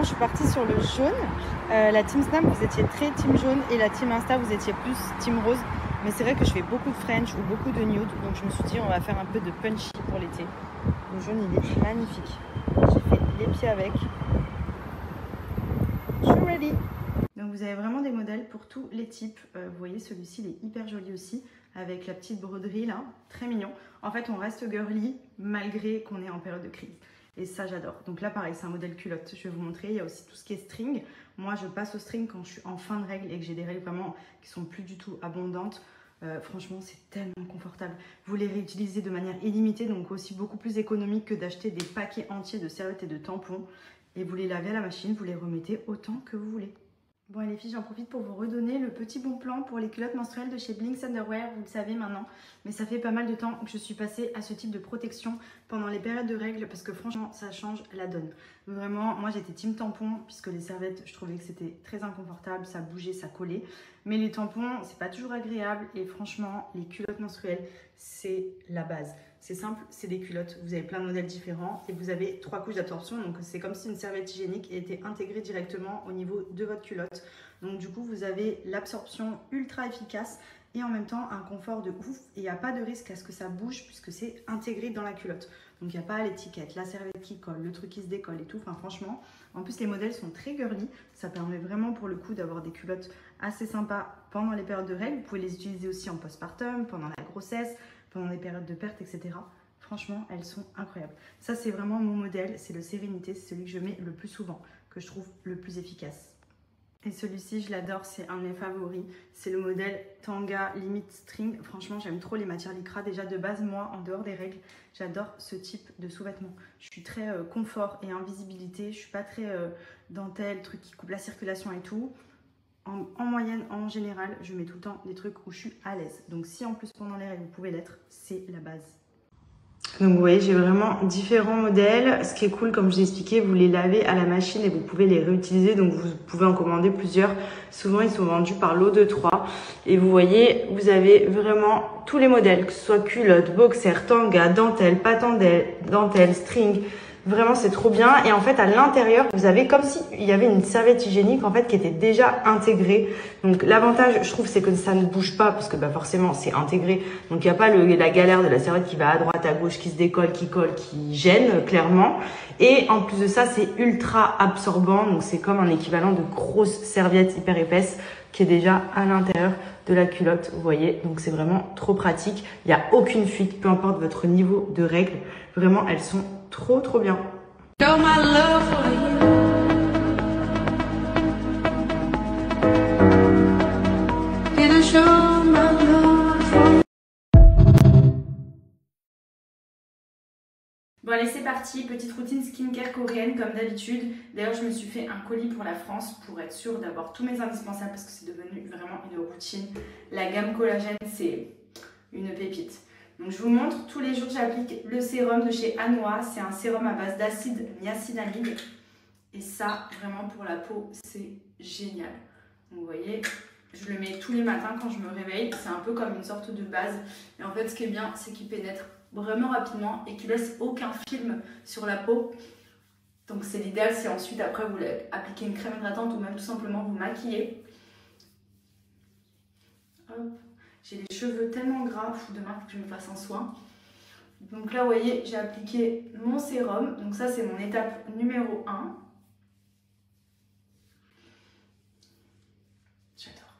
je suis partie sur le jaune. La team Snap, vous étiez très team jaune et la team Insta, vous étiez plus team rose. Mais c'est vrai que je fais beaucoup de French ou beaucoup de nude, donc je me suis dit on va faire un peu de punchy pour l'été. Le jaune, il est magnifique. J'ai fait les pieds avec. Je suis ready. Donc vous avez vraiment des modèles pour tous les types. Vous voyez, celui-ci, il est hyper joli aussi, avec la petite broderie là, très mignon. En fait, on reste girly malgré qu'on est en période de crise. Et ça, j'adore. Donc là, pareil, c'est un modèle culotte. Je vais vous montrer. Il y a aussi tout ce qui est string. Moi, je passe au string quand je suis en fin de règle et que j'ai des règles vraiment qui sont plus du tout abondantes. Franchement, c'est tellement confortable. Vous les réutilisez de manière illimitée, donc aussi beaucoup plus économique que d'acheter des paquets entiers de serviettes et de tampons. Et vous les lavez à la machine, vous les remettez autant que vous voulez. Bon et les filles, j'en profite pour vous redonner le petit bon plan pour les culottes menstruelles de chez Blinks Underwear, vous le savez maintenant, mais ça fait pas mal de temps que je suis passée à ce type de protection pendant les périodes de règles parce que franchement ça change la donne. Vraiment, moi j'étais team tampon puisque les serviettes, je trouvais que c'était très inconfortable, ça bougeait, ça collait, mais les tampons c'est pas toujours agréable et franchement les culottes menstruelles c'est la base. C'est simple, c'est des culottes, vous avez plein de modèles différents et vous avez 3 couches d'absorption, donc c'est comme si une serviette hygiénique était intégrée directement au niveau de votre culotte. Donc du coup, vous avez l'absorption ultra efficace et en même temps un confort de ouf et il n'y a pas de risque à ce que ça bouge puisque c'est intégré dans la culotte. Donc il n'y a pas l'étiquette, la serviette qui colle, le truc qui se décolle et tout, enfin franchement. En plus, les modèles sont très girly, ça permet vraiment pour le coup d'avoir des culottes assez sympas pendant les périodes de règles. Vous pouvez les utiliser aussi en postpartum, pendant la grossesse, pendant les périodes de perte, etc. Franchement, elles sont incroyables. Ça, c'est vraiment mon modèle, c'est le Sérénité, c'est celui que je mets le plus souvent, que je trouve le plus efficace. Et celui-ci, je l'adore, c'est un de mes favoris. C'est le modèle Tanga Limit String. Franchement, j'aime trop les matières lycra. Déjà, de base, moi, en dehors des règles, j'adore ce type de sous-vêtements. Je suis très confort et invisibilité. Je suis pas très dentelle, truc qui coupe la circulation et tout. En moyenne, en général, je mets tout le temps des trucs où je suis à l'aise. Donc si en plus pendant les règles, vous pouvez l'être, c'est la base. Donc vous voyez, j'ai vraiment différents modèles. Ce qui est cool, comme je vous ai expliqué, vous les lavez à la machine et vous pouvez les réutiliser. Donc vous pouvez en commander plusieurs. Souvent, ils sont vendus par lot de 3. Et vous voyez, vous avez vraiment tous les modèles, que ce soit culotte, boxer, tanga, dentelle, pas dentelle, string. Vraiment, c'est trop bien. Et en fait, à l'intérieur, vous avez comme s'il y avait une serviette hygiénique en fait qui était déjà intégrée. Donc, l'avantage, je trouve, c'est que ça ne bouge pas parce que bah, forcément, c'est intégré. Donc, il n'y a pas la galère de la serviette qui va à droite, à gauche, qui se décolle, qui colle, qui gêne clairement. Et en plus de ça, c'est ultra absorbant. Donc, c'est comme un équivalent de grosse serviette hyper épaisse qui est déjà à l'intérieur de la culotte, vous voyez. Donc, c'est vraiment trop pratique. Il n'y a aucune fuite, peu importe votre niveau de règle. Vraiment, elles sont trop bien. Bon allez, c'est parti, petite routine skincare coréenne comme d'habitude. D'ailleurs, je me suis fait un colis pour la France pour être sûre d'avoir tous mes indispensables parce que c'est devenu vraiment une routine. La gamme collagène, c'est une pépite. Donc je vous montre, tous les jours j'applique le sérum de chez Anoi. C'est un sérum à base d'acide niacinamide. Et ça, vraiment pour la peau, c'est génial. Donc vous voyez, je le mets tous les matins quand je me réveille. C'est un peu comme une sorte de base. Et en fait, ce qui est bien, c'est qu'il pénètre vraiment rapidement et qu'il laisse aucun film sur la peau. Donc c'est l'idéal si ensuite après vous appliquez une crème hydratante ou même tout simplement vous maquillez. Hop. J'ai les cheveux tellement gras, demain il faut que je me fasse un soin. Donc là vous voyez, j'ai appliqué mon sérum. Donc ça c'est mon étape numéro 1. J'adore.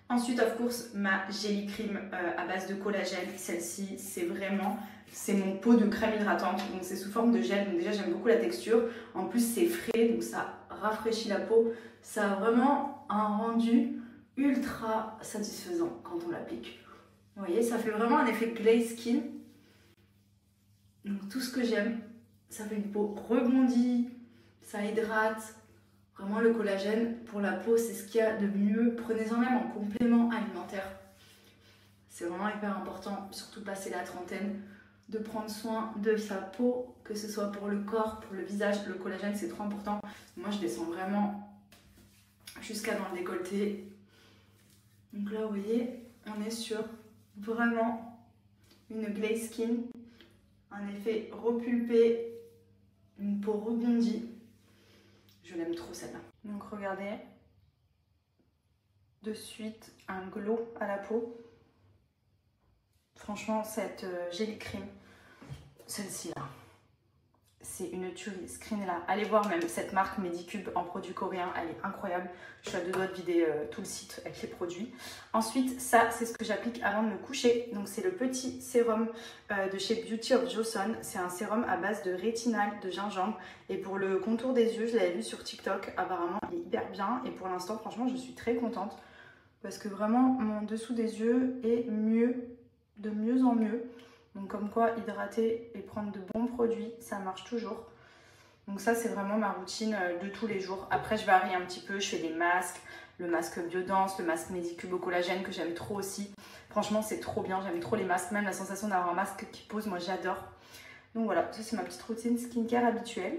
Ensuite, of course, ma Jelly Cream à base de collagène. Celle-ci, c'est mon pot de crème hydratante. Donc c'est sous forme de gel. Donc déjà, j'aime beaucoup la texture. En plus, c'est frais, donc ça rafraîchit la peau. Ça a vraiment un rendu ultra satisfaisant quand on l'applique. Vous voyez, ça fait vraiment un effet glaze skin. Donc tout ce que j'aime. Ça fait une peau rebondie, ça hydrate. Vraiment, le collagène pour la peau, c'est ce qu'il y a de mieux. Prenez-en même en complément alimentaire. C'est vraiment hyper important, surtout passé la trentaine, de prendre soin de sa peau, que ce soit pour le corps, pour le visage. Le collagène, c'est trop important. Moi, je descends vraiment jusqu'à dans le décolleté. Donc là, vous voyez, on est sur vraiment une glaze skin, un effet repulpé, une peau rebondie. Je l'aime trop celle-là. Donc regardez, de suite un glow à la peau. Franchement, cette Jelly Cream, celle-ci là, c'est une tuerie. Screenez-la. Allez voir même cette marque Medicube en produit coréen, elle est incroyable. Je suis à deux doigts de vider tout le site avec les produits. Ensuite, ça, c'est ce que j'applique avant de me coucher. Donc, c'est le petit sérum de chez Beauty of Joseon. C'est un sérum à base de rétinal, de gingembre. Et pour le contour des yeux, je l'avais vu sur TikTok. Apparemment, il est hyper bien. Et pour l'instant, franchement, je suis très contente. Parce que vraiment, mon dessous des yeux est mieux, de mieux en mieux. Donc comme quoi, hydrater et prendre de bons produits, ça marche toujours. Donc ça, c'est vraiment ma routine de tous les jours. Après, je varie un petit peu, je fais des masques, le masque Biodance, le masque Medicube au collagène que j'aime trop aussi. Franchement, c'est trop bien, j'aime trop les masques. Même la sensation d'avoir un masque qui pose, moi j'adore. Donc voilà, ça c'est ma petite routine skincare habituelle.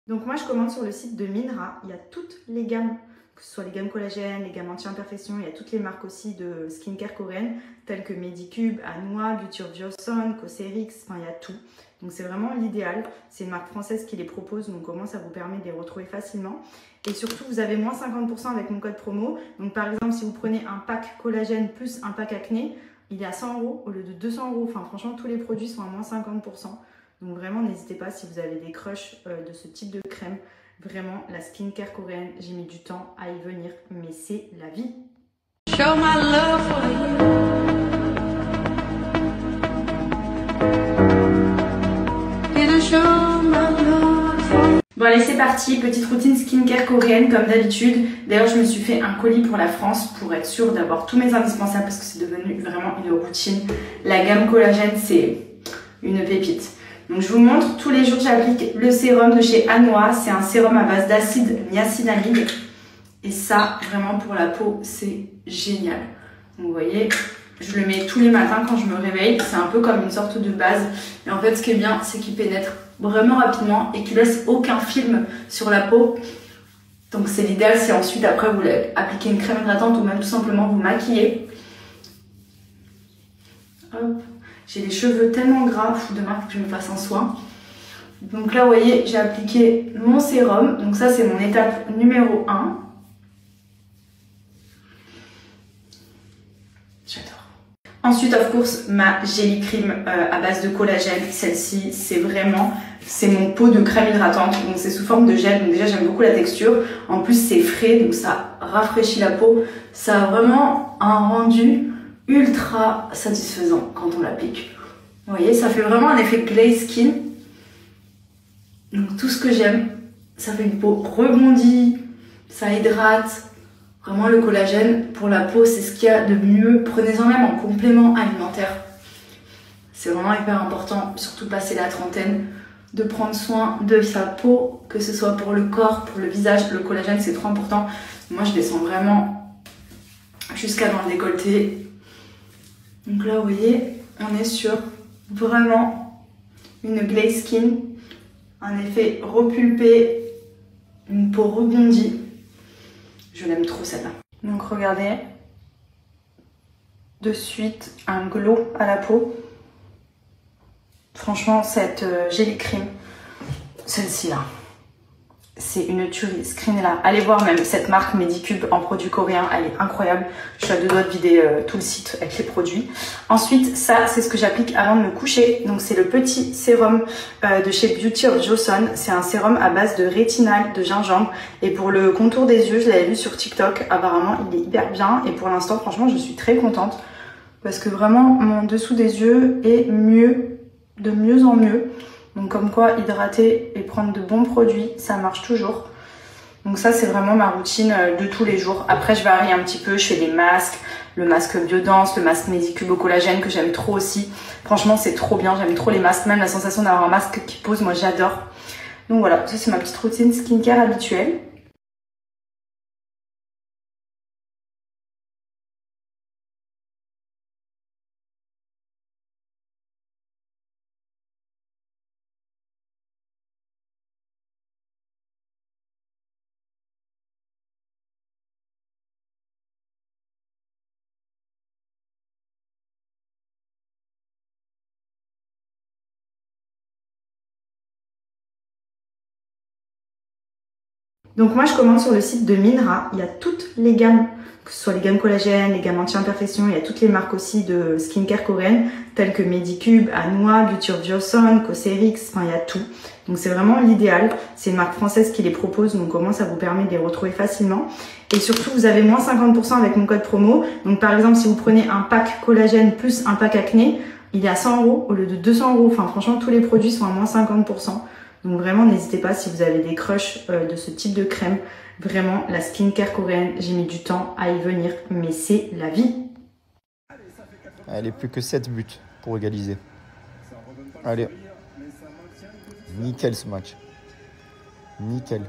Donc moi je commande sur le site de Minra, il y a toutes les gammes, que ce soit les gammes collagène, les gammes anti-imperfection, il y a toutes les marques aussi de skincare coréenne, telles que Medicube, Anoi, Beauty of Joseon, Cosrx, enfin il y a tout. Donc c'est vraiment l'idéal, c'est une marque française qui les propose, donc au moins ça vous permet de les retrouver facilement. Et surtout vous avez moins 50% avec mon code promo, donc par exemple si vous prenez un pack collagène plus un pack acné, il est à 100 € au lieu de 200 €, enfin franchement tous les produits sont à moins 50%. Donc vraiment, n'hésitez pas si vous avez des crushs de ce type de crème. Vraiment, la skincare coréenne, j'ai mis du temps à y venir, mais c'est la vie. Show my love for you. And I show my love for you. Bon allez, c'est parti, petite routine skincare coréenne comme d'habitude. D'ailleurs, je me suis fait un colis pour la France pour être sûre d'avoir tous mes indispensables parce que c'est devenu vraiment une routine. La gamme collagène, c'est une pépite. Donc je vous montre, tous les jours j'applique le sérum de chez Anoi. C'est un sérum à base d'acide niacinamide. Et ça, vraiment pour la peau, c'est génial. Donc vous voyez, je le mets tous les matins quand je me réveille. C'est un peu comme une sorte de base. Et en fait, ce qui est bien, c'est qu'il pénètre vraiment rapidement et qu'il laisse aucun film sur la peau. Donc c'est l'idéal si ensuite, après, vous voulez appliquer une crème hydratante ou même tout simplement vous maquiller. Hop. J'ai les cheveux tellement gras, demain il faut que je me fasse un soin. Donc là, vous voyez, j'ai appliqué mon sérum. Donc ça, c'est mon étape numéro 1. J'adore. Ensuite, of course, ma Jelly Cream à base de collagène. Celle-ci, c'est mon pot de crème hydratante. Donc c'est sous forme de gel. Donc déjà, j'aime beaucoup la texture. En plus, c'est frais, donc ça rafraîchit la peau. Ça a vraiment un rendu ultra satisfaisant quand on l'applique. Vous voyez, ça fait vraiment un effet glaze skin. Donc tout ce que j'aime, ça fait une peau rebondie, ça hydrate. Vraiment le collagène pour la peau, c'est ce qu'il y a de mieux. Prenez-en même en complément alimentaire. C'est vraiment hyper important, surtout passé la trentaine, de prendre soin de sa peau, que ce soit pour le corps, pour le visage. Le collagène, c'est trop important. Moi, je descends vraiment jusqu'à dans le décolleté. Donc là, vous voyez, on est sur vraiment une glaze skin, un effet repulpé, une peau rebondie. Je l'aime trop celle-là. Donc regardez, de suite un glow à la peau. Franchement, cette Jelly Cream, celle-ci là, c'est une tuerie. Screenez-la. Allez voir même cette marque Medicube en produit coréen, elle est incroyable. Je suis à deux doigts de vider tout le site avec les produits. Ensuite, ça, c'est ce que j'applique avant de me coucher. Donc c'est le petit sérum de chez Beauty of Joseon. C'est un sérum à base de rétinal, de gingembre. Et pour le contour des yeux, je l'avais vu sur TikTok. Apparemment, il est hyper bien. Et pour l'instant, franchement, je suis très contente. Parce que vraiment, mon dessous des yeux est mieux, de mieux en mieux. Donc comme quoi, hydrater et prendre de bons produits, ça marche toujours. Donc ça, c'est vraiment ma routine de tous les jours. Après, je varie un petit peu, je fais des masques, le masque Biodance, le masque Medicube au collagène que j'aime trop aussi. Franchement, c'est trop bien, j'aime trop les masques. Même la sensation d'avoir un masque qui pose, moi j'adore. Donc voilà, ça c'est ma petite routine skincare habituelle. Donc moi je commande sur le site de Minra, il y a toutes les gammes, que ce soit les gammes collagène, les gammes anti-imperfection, il y a toutes les marques aussi de skincare coréenne, telles que Medicube, Anoi, Beauty of Joseon, Cosrx, enfin il y a tout. Donc c'est vraiment l'idéal, c'est une marque française qui les propose, donc au moins ça vous permet de les retrouver facilement. Et surtout vous avez moins 50% avec mon code promo, donc par exemple si vous prenez un pack collagène plus un pack acné, il est à 100 € au lieu de 200 €, enfin franchement tous les produits sont à moins 50%. Donc vraiment, n'hésitez pas si vous avez des crushs de ce type de crème. Vraiment, la skincare coréenne, j'ai mis du temps à y venir, mais c'est la vie. Allez, plus que 7 buts pour égaliser. Allez. Nickel ce match. Nickel.